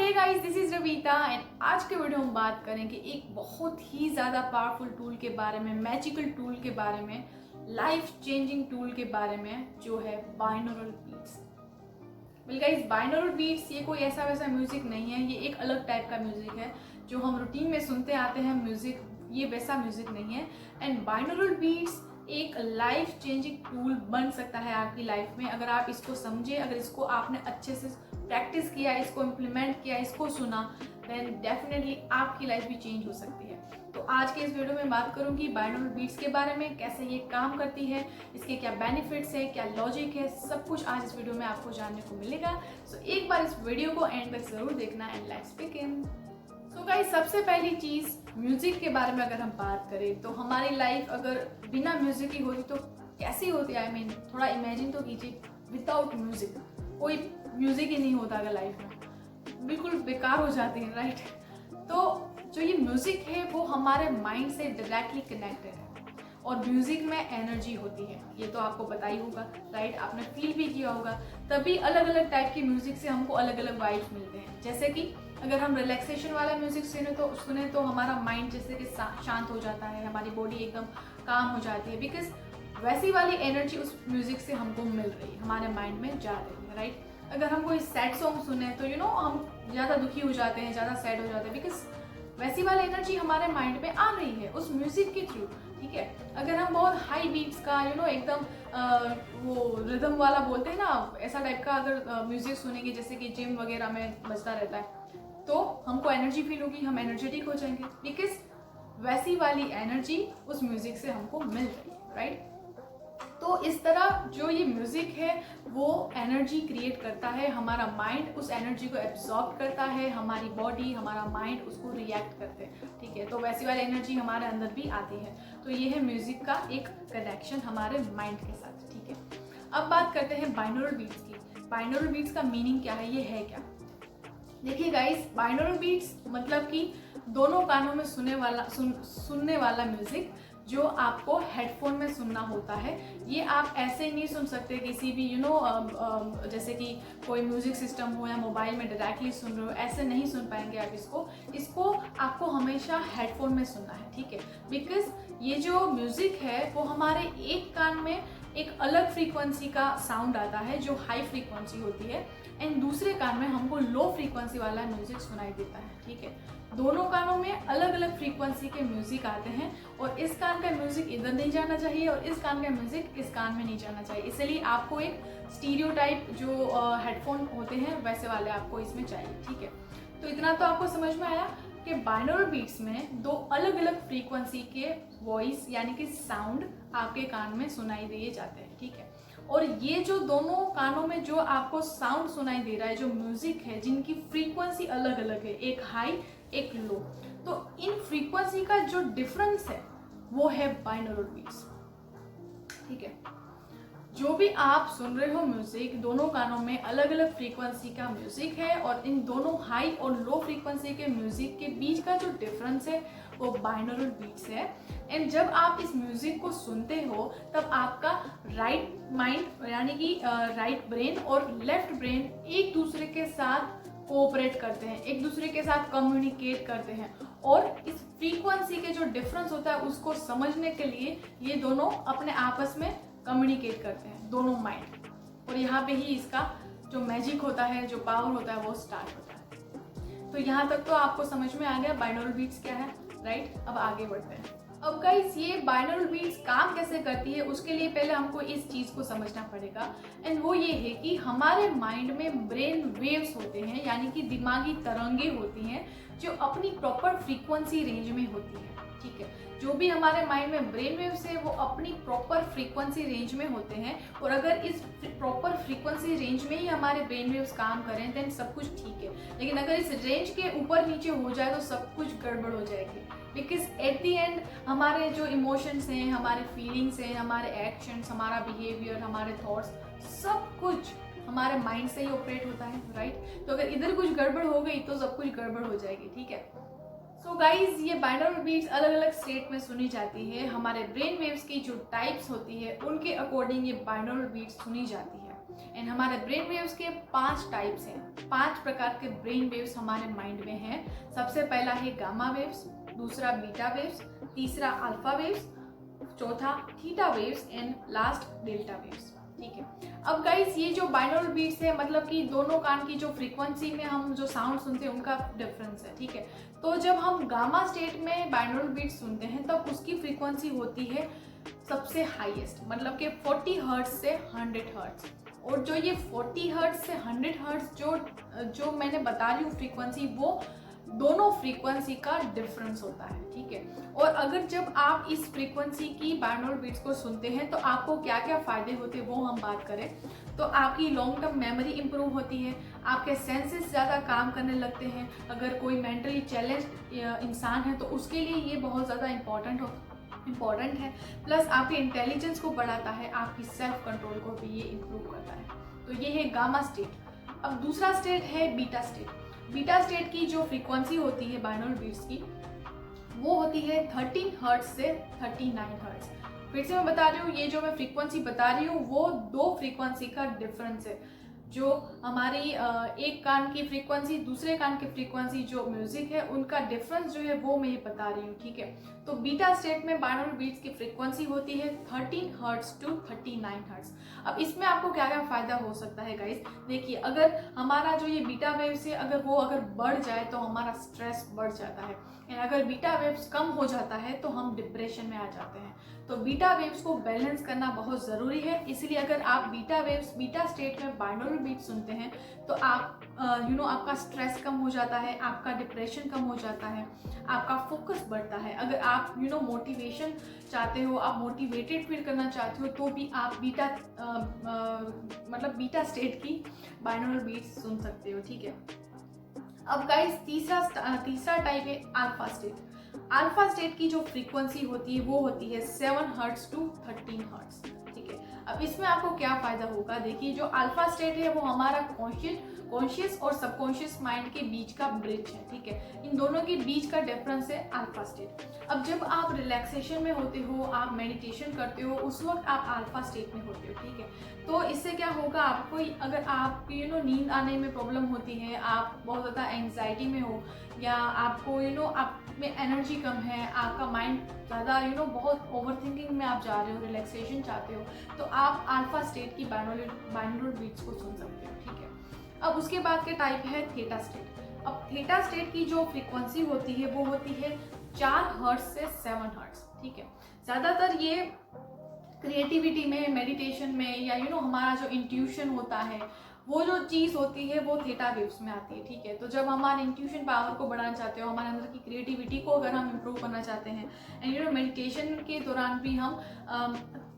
Hey guys, this is Ravita and आज के video हम बात करेंगे एक बहुत ही ज़्यादा पावरफुल टूल के बारे में, मैजिकल टूल के बारे में, लाइफ चेंजिंग टूल के बारे में, जो है binaural beats. Well guys, binaural beats ये कोई ऐसा वैसा म्यूजिक नहीं है, ये एक अलग टाइप का म्यूजिक है जो हम रूटीन में सुनते आते हैं। म्यूजिक ये वैसा म्यूजिक नहीं है। एंड बाइनोरल बीट्स एक लाइफ चेंजिंग टूल बन सकता है आपकी लाइफ में, अगर आप इसको समझे, अगर इसको आपने अच्छे से प्रैक्टिस किया, इसको इम्प्लीमेंट किया, इसको सुना, देन डेफिनेटली आपकी लाइफ भी चेंज हो सकती है। तो आज के इस वीडियो में बात करूंगी बाइनोरल बीट्स के बारे में, कैसे ये काम करती है, इसके क्या बेनिफिट्स है, क्या लॉजिक है, सब कुछ आज इस वीडियो में आपको जानने को मिलेगा। सो एक बार इस वीडियो को एंड तक जरूर देखना and let's begin. So guys, सबसे पहली चीज़ म्यूजिक के बारे में अगर हम बात करें तो हमारी लाइफ अगर बिना म्यूजिक की होती तो कैसी होती है। आई मीन थोड़ा इमेजिन तो कीजिए, विदाउट म्यूजिक कोई म्यूजिक ही नहीं होता अगर लाइफ में, बिल्कुल बेकार हो जाती है, राइट। तो जो ये म्यूजिक है वो हमारे माइंड से डायरेक्टली कनेक्टेड है और म्यूजिक में एनर्जी होती है, ये तो आपको पता ही होगा, राइट। आपने फील भी किया होगा, तभी अलग अलग टाइप की म्यूजिक से हमको अलग अलग वाइब्स मिलते हैं। जैसे कि अगर हम रिलैक्सेशन वाला म्यूजिक सुने तो हमारा माइंड जैसे कि शांत हो जाता है, हमारी बॉडी एकदम काम हो जाती है, बिकॉज वैसी वाली एनर्जी उस म्यूजिक से हमको मिल रही है, हमारे माइंड में जा रही है, राइट। अगर हम कोई सैड सॉन्ग सुने तो हम ज़्यादा दुखी हो जाते हैं, ज़्यादा सैड हो जाते हैं, बिकॉज वैसी वाली एनर्जी हमारे माइंड में आ रही है उस म्यूजिक के थ्रू, ठीक है। अगर हम बहुत हाई बीट्स का एकदम वो रिदम वाला बोलते हैं ना, ऐसा टाइप का अगर म्यूजिक सुनेंगे जैसे कि जिम वगैरह में बजता रहता है, तो हमको एनर्जी फील होगी, हम एनर्जेटिक हो जाएंगे, बिकॉज वैसी वाली एनर्जी उस म्यूजिक से हमको मिल रही है, राइट। तो इस तरह जो ये म्यूजिक है वो एनर्जी क्रिएट करता है, हमारा माइंड उस एनर्जी को एब्जॉर्ब करता है, हमारी बॉडी, हमारा माइंड उसको रिएक्ट करते हैं, ठीक है। तो वैसी वाली एनर्जी हमारे अंदर भी आती है। तो ये है म्यूजिक का एक कनेक्शन हमारे माइंड के साथ, ठीक है। अब बात करते हैं बाइनोरल बीट्स की। बाइनोरल बीट्स का मीनिंग क्या है, ये है क्या। देखिए गाइस, बाइनोरल बीट्स मतलब कि दोनों कानों में सुनने वाला म्यूजिक जो आपको हेडफोन में सुनना होता है। ये आप ऐसे नहीं सुन सकते किसी भी जैसे कि कोई म्यूजिक सिस्टम हो या मोबाइल में डायरेक्टली सुन रहे हो, ऐसे नहीं सुन पाएंगे आप इसको आपको हमेशा हेडफोन में सुनना है, ठीक है। बिकॉज ये जो म्यूजिक है वो हमारे एक कान में एक अलग फ्रीक्वेंसी का साउंड आता है जो हाई फ्रीक्वेंसी होती है, एंड दूसरे कान में हमको लो फ्रीक्वेंसी वाला म्यूजिक सुनाई देता है, ठीक है। दोनों कानों में अलग अलग फ्रीक्वेंसी के म्यूजिक आते हैं और इस कान का म्यूजिक इधर नहीं जाना चाहिए और इस कान का म्यूजिक इस कान में नहीं जाना चाहिए। इसलिए आपको एक स्टीरियोटाइप जो हेडफोन होते हैं वैसे वाले आपको इसमें चाहिए, ठीक है। तो इतना तो आपको समझ में आया कि बाइनोरल बीट्स में दो अलग अलग फ्रीक्वेंसी के वॉइस यानी कि साउंड आपके कान में सुनाई दिए जाते हैं, ठीक है। और ये जो दोनों कानों में जो आपको साउंड सुनाई दे रहा है, जो म्यूजिक है, जिनकी फ्रीक्वेंसी अलग अलग है, एक हाई एक लो, तो इन फ्रीक्वेंसी का जो डिफरेंस है वो है बाइनोरल बीट्स, ठीक है। जो भी आप सुन रहे हो म्यूजिक, दोनों कानों में अलग अलग फ्रीक्वेंसी का म्यूजिक है और इन दोनों हाई और लो फ्रीक्वेंसी के म्यूजिक के बीच का जो डिफरेंस है वो बाइनोरल बीट्स है। एंड जब आप इस म्यूजिक को सुनते हो तब आपका राइट माइंड यानी कि राइट ब्रेन और लेफ्ट ब्रेन एक दूसरे के साथ कोऑपरेट करते हैं, एक दूसरे के साथ कम्युनिकेट करते हैं और इस फ्रीक्वेंसी के जो डिफरेंस होता है उसको समझने के लिए ये दोनों अपने आपस में कम्युनिकेट करते हैं, दोनों माइंड। और यहाँ पे ही इसका जो मैजिक होता है, जो पावर होता है वो स्टार्ट होता है। तो यहाँ तक तो आपको समझ में आ गया बाइनोरल बीट्स क्या है, राइट। अब आगे बढ़ते हैं। अब गाइस, ये बाइनोरल बीट्स काम कैसे करती है उसके लिए पहले हमको इस चीज़ को समझना पड़ेगा, एंड वो ये है कि हमारे माइंड में ब्रेन वेव्स होते हैं, यानी कि दिमागी तरंगे होती हैं जो अपनी प्रॉपर फ्रीक्वेंसी रेंज में होती है, ठीक है। जो भी हमारे माइंड में ब्रेन वेव्स है वो अपनी प्रॉपर फ्रीक्वेंसी रेंज में होते हैं, और अगर इस प्रॉपर फ्रीक्वेंसी रेंज में ही हमारे ब्रेन वेव्स काम करें देन सब कुछ ठीक है। लेकिन अगर इस रेंज के ऊपर नीचे हो जाए तो सब कुछ गड़बड़ हो जाएगी, बिकॉज एट दी एंड हमारे जो इमोशंस हैं, हमारे फीलिंग्स हैं, हमारे एक्शंस, हमारा बिहेवियर, हमारे थॉट्स, सब कुछ हमारे माइंड से ही ऑपरेट होता है, राइट। तो अगर इधर कुछ गड़बड़ हो गई तो सब कुछ गड़बड़ हो जाएगी, ठीक है। सो गाइज, ये बाइनोरल बीट्स अलग अलग स्टेट में सुनी जाती है। हमारे ब्रेन वेव्स की जो टाइप्स होती है उनके अकॉर्डिंग ये बाइनोरल बीट्स सुनी जाती है। एंड हमारे ब्रेन वेव्स के 5 टाइप्स हैं, 5 प्रकार के ब्रेन वेव्स हमारे माइंड में हैं। सबसे पहला है गामा वेव्स, दूसरा बीटा वेव्स, तीसरा अल्फा वेव्स, चौथा theta waves and last delta waves. ठीक है, अब गाइस ये जो बाइनोरल बीट्स है मतलब कि दोनों कान की जो फ्रीक्वेंसी में हम जो साउंड सुनते हैं उनका डिफरेंस है। ठीक है, तो जब हम गामा स्टेट में बाइनोरल बीट्स सुनते हैं तब उसकी फ्रीक्वेंसी होती है सबसे हाईएस्ट, मतलब कि 40 हर्ट्ज से 100 हर्ट्ज। और जो ये 40 हर्ट्ज से 100 हर्ट्ज जो मैंने बता रही हूँ फ्रीक्वेंसी, वो दोनों फ्रीक्वेंसी का डिफरेंस होता है। ठीक है, और अगर जब आप इस फ्रीक्वेंसी की बाइनोरल बीट्स को सुनते हैं तो आपको क्या क्या फायदे होते हैं वो हम बात करें तो आपकी लॉन्ग टर्म मेमोरी इंप्रूव होती है, आपके सेंसेस ज़्यादा काम करने लगते हैं। अगर कोई मेंटली चैलेंज इंसान है तो उसके लिए ये बहुत ज़्यादा इम्पॉर्टेंट है। प्लस आपके इंटेलिजेंस को बढ़ाता है, आपकी सेल्फ कंट्रोल को भी ये इम्प्रूव करता है। तो ये है गामा स्टेट। अब दूसरा स्टेट है बीटा स्टेट। बीटा स्टेट की जो फ्रीक्वेंसी होती है बाइनोरल बीट्स की वो होती है 13 हर्ट्ज से 39 हर्ट्ज। फिर से मैं बता रही हूँ, ये जो मैं फ्रीक्वेंसी बता रही हूँ वो दो फ्रीक्वेंसी का डिफरेंस है। जो हमारी एक कान की फ्रीक्वेंसी दूसरे कान की फ्रीक्वेंसी जो म्यूजिक है उनका डिफरेंस जो है वो मैं ये बता रही हूँ। ठीक है, तो बीटा स्टेट में बाइनोरल बीट्स की फ्रीक्वेंसी होती है 13 हर्ट्ज टू 39 हर्ट्ज। अब इसमें आपको क्या क्या फायदा हो सकता है गाइस, देखिए अगर हमारा जो ये बीटा वेव्स है अगर बढ़ जाए तो हमारा स्ट्रेस बढ़ जाता है, एंड अगर बीटा वेव्स कम हो जाता है तो हम डिप्रेशन में आ जाते हैं। तो बीटा वेव्स को बैलेंस करना बहुत ज़रूरी है, इसलिए अगर आप बीटा स्टेट में बाइनोरल बीट सुनते हैं तो आप आपका स्ट्रेस कम हो जाता है, आपका डिप्रेशन कम हो जाता है, आपका फोकस बढ़ता है। अगर आप मोटिवेशन चाहते हो, आप मोटिवेटेड फील करना चाहते हो तो भी आप बीटा स्टेट की बाइनोरल बीट्स सुन सकते हो। ठीक है, अब गाइस तीसरा टाइप है अल्फा स्टेट। अल्फा स्टेट की जो फ्रीक्वेंसी होती है वो होती है 7 हर्ट्ज टू 13 हर्ट्ज। ठीक है, अब इसमें आपको क्या फायदा होगा, देखिए जो अल्फा स्टेट है वो हमारा कॉन्शियस और सबकॉन्शियस माइंड के बीच का ब्रिज है। ठीक है, इन दोनों के बीच का डिफरेंस है अल्फा स्टेट। अब जब आप रिलैक्सेशन में होते हो, आप मेडिटेशन करते हो, उस वक्त आप अल्फा स्टेट में होते हो। ठीक है, तो इससे क्या होगा, आपको अगर आप नींद आने में प्रॉब्लम होती है, आप बहुत ज़्यादा एंग्जाइटी में हो, या आपको आप में एनर्जी कम है, आपका माइंड ज़्यादा बहुत ओवर थिंकिंग में आप जा रहे हो, रिलैक्सेशन चाहते हो, तो आप अल्फा स्टेट की बाइनोरल बीट्स को सुन सकते हो। ठीक है, अब उसके बाद के टाइप है थीटा स्टेट। अब थीटा स्टेट की जो फ्रीक्वेंसी होती है वो होती है 4 हर्ट्ज से 7 हर्ट्ज। ठीक है, ज़्यादातर ये क्रिएटिविटी में, मेडिटेशन में, या हमारा जो इंट्यूशन होता है वो जो चीज़ होती है वो थीटा वेव्स में आती है। ठीक है, तो जब हमारे इंट्यूशन पावर को बढ़ाना चाहते हो, हमारे अंदर की क्रिएटिविटी को अगर हम इम्प्रूव करना चाहते हैं, एंड मेडिटेशन के दौरान भी हम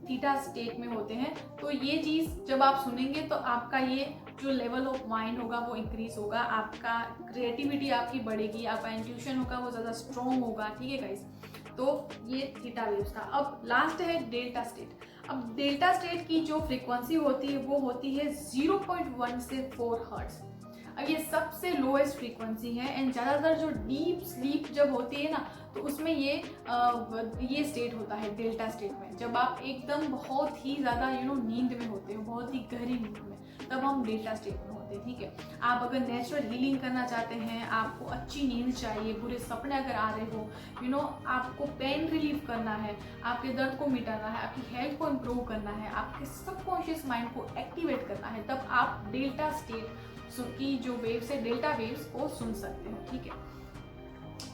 थीटा स्टेट में होते हैं, तो ये चीज़ जब आप सुनेंगे तो आपका ये जो लेवल ऑफ माइंड होगा वो इंक्रीज होगा, आपका क्रिएटिविटी आपकी बढ़ेगी, आपका इंट्यूशन होगा वो ज़्यादा स्ट्रॉन्ग होगा। ठीक है गाइस, तो ये थीटा वेव्स था। अब लास्ट है डेल्टा स्टेट। अब डेल्टा स्टेट की जो फ्रीक्वेंसी होती है वो होती है 0.1 से 4 हर्ट्ज। अब ये सबसे लोएस्ट फ्रीक्वेंसी है, एंड ज़्यादातर जो डीप स्लीप जब होती है ना तो उसमें ये स्टेट होता है डेल्टा स्टेट में, जब आप एकदम बहुत ही ज़्यादा नींद में होते हो, बहुत ही गहरी नींद में, तब हम डेल्टा स्टेट में होते हैं। ठीक है, आप अगर नेचुरल हीलिंग करना चाहते हैं, आपको अच्छी नींद चाहिए, बुरे सपने अगर आ रहे हो, आपको पेन रिलीफ करना है, आपके दर्द को मिटाना है, आपकी हेल्थ को इम्प्रूव करना है, आपके सबकॉन्शियस माइंड को एक्टिवेट करना है, तब आप डेल्टा स्टेट की जो वेव्स है डेल्टा वेव्स को सुन सकते हो। ठीक है,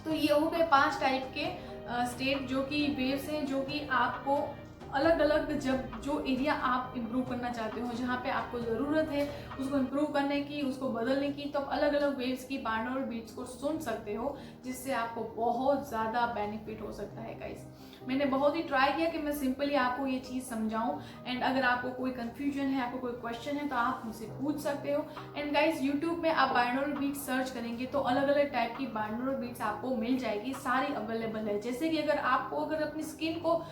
तो ये हो गए 5 टाइप के स्टेट जो कि वेव्स हैं, जो कि आपको अलग अलग जब जो एरिया आप इम्प्रूव करना चाहते हो, जहाँ पे आपको ज़रूरत है उसको इम्प्रूव करने की, उसको बदलने की, तो अलग अलग वेव्स की बाइनोरल बीट्स को सुन सकते हो, जिससे आपको बहुत ज़्यादा बेनिफिट हो सकता है गाइस। मैंने बहुत ही ट्राई किया कि मैं सिंपली आपको ये चीज़ समझाऊं, एंड अगर आपको कोई कन्फ्यूजन है, आपको कोई क्वेश्चन है तो आप मुझसे पूछ सकते हो। एंड गाइस यूट्यूब में आप बाइनोरल बीट्स सर्च करेंगे तो अलग अलग टाइप की बाइनोरल बीट्स आपको मिल जाएगी, सारी अवेलेबल है। जैसे कि अगर अपनी स्किन को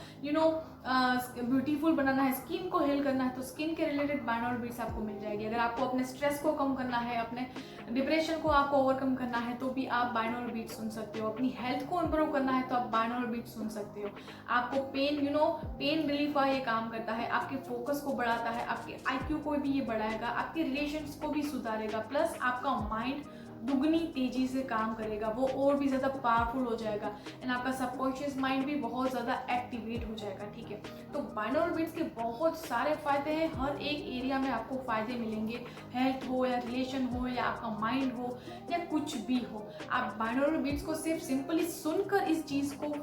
ब्यूटीफुल बनाना है, स्किन को हील करना है, तो स्किन के रिलेटेड बाइनोरल बीट्स आपको मिल जाएगी। अगर आपको अपने स्ट्रेस को कम करना है, अपने डिप्रेशन को आपको ओवरकम करना है तो भी आप बाइनोरल बीट सुन सकते हो। अपनी हेल्थ को इम्प्रूव करना है तो आप बाइनोरल बीट सुन सकते हो। आपको पेन रिलीफ का ये काम करता है, आपके फोकस को बढ़ाता है, आपके IQ को भी ये बढ़ाएगा, आपके रिलेशंस को भी सुधारेगा, प्लस आपका माइंड दुगनी तेजी से काम करेगा, वो और भी ज़्यादा पावरफुल हो जाएगा एंड आपका सबकॉन्शियस माइंड भी बहुत ज़्यादा एक्टिवेट हो जाएगा। ठीक है, तो बाइनोरल बीट्स के बहुत सारे फायदे हैं, हर एक एरिया में आपको फायदे मिलेंगे, हेल्थ हो या रिलेशन हो या आपका माइंड हो या कुछ भी हो। आप बाइनोरल बीट्स को सिर्फ सिंपली सुनकर इस चीज़ को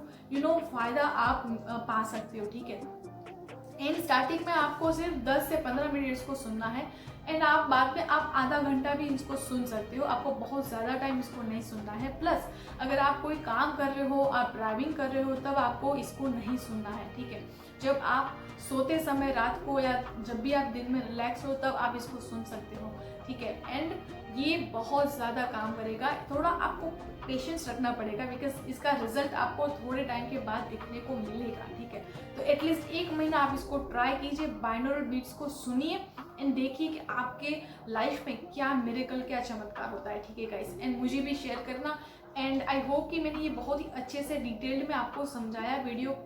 फायदा आप पा सकते हो। ठीक है, एंड स्टार्टिंग में आपको सिर्फ 10 से 15 मिनट इसको सुनना है एंड आप बाद में आप आधा घंटा भी इसको सुन सकते हो। आपको बहुत ज़्यादा टाइम इसको नहीं सुनना है। प्लस अगर आप कोई काम कर रहे हो, आप ड्राइविंग कर रहे हो, तब आपको इसको नहीं सुनना है। ठीक है, जब आप सोते समय रात को या जब भी आप दिन में रिलैक्स हो तब आप इसको सुन सकते हो। ठीक है, एंड ये बहुत ज़्यादा काम करेगा। थोड़ा आपको पेशेंस रखना पड़ेगा बिकॉज इसका रिजल्ट आपको थोड़े टाइम के बाद दिखने को मिलेगा। ठीक है, तो एटलीस्ट 1 महीना आप इसको ट्राई कीजिए, बाइनोरल बीट्स को सुनिए एंड देखिए कि आपके लाइफ में क्या मिरेकल, क्या चमत्कार होता है। ठीक है गाइस, एंड मुझे भी शेयर करना। एंड आई होप कि मैंने ये बहुत ही अच्छे से डिटेल्ड में आपको समझाया वीडियो।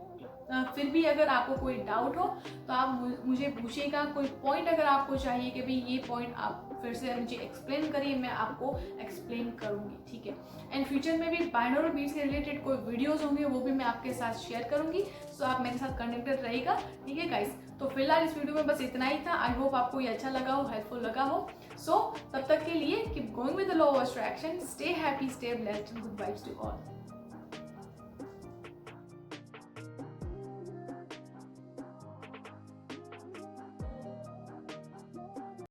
फिर भी अगर आपको कोई डाउट हो तो आप मुझे पूछिएगा। कोई पॉइंट अगर आपको चाहिए कि भाई ये पॉइंट आप फिर से मुझे एक्सप्लेन करिए, मैं आपको एक्सप्लेन करूँगी। ठीक है, एंड फ्यूचर में भी बाइनोरल बीट्स से रिलेटेड कोई वीडियोस होंगे वो भी मैं आपके साथ शेयर करूँगी, सो आप मेरे साथ कनेक्टेड रहेगा। ठीक है गाइस, तो फिलहाल इस वीडियो में बस इतना ही था। आई होप आपको ये अच्छा लगा हो, हेल्पफुल लगा हो। सो तब तक के लिए keep going with the law of attraction, stay happy, stay blessed, good vibes to all.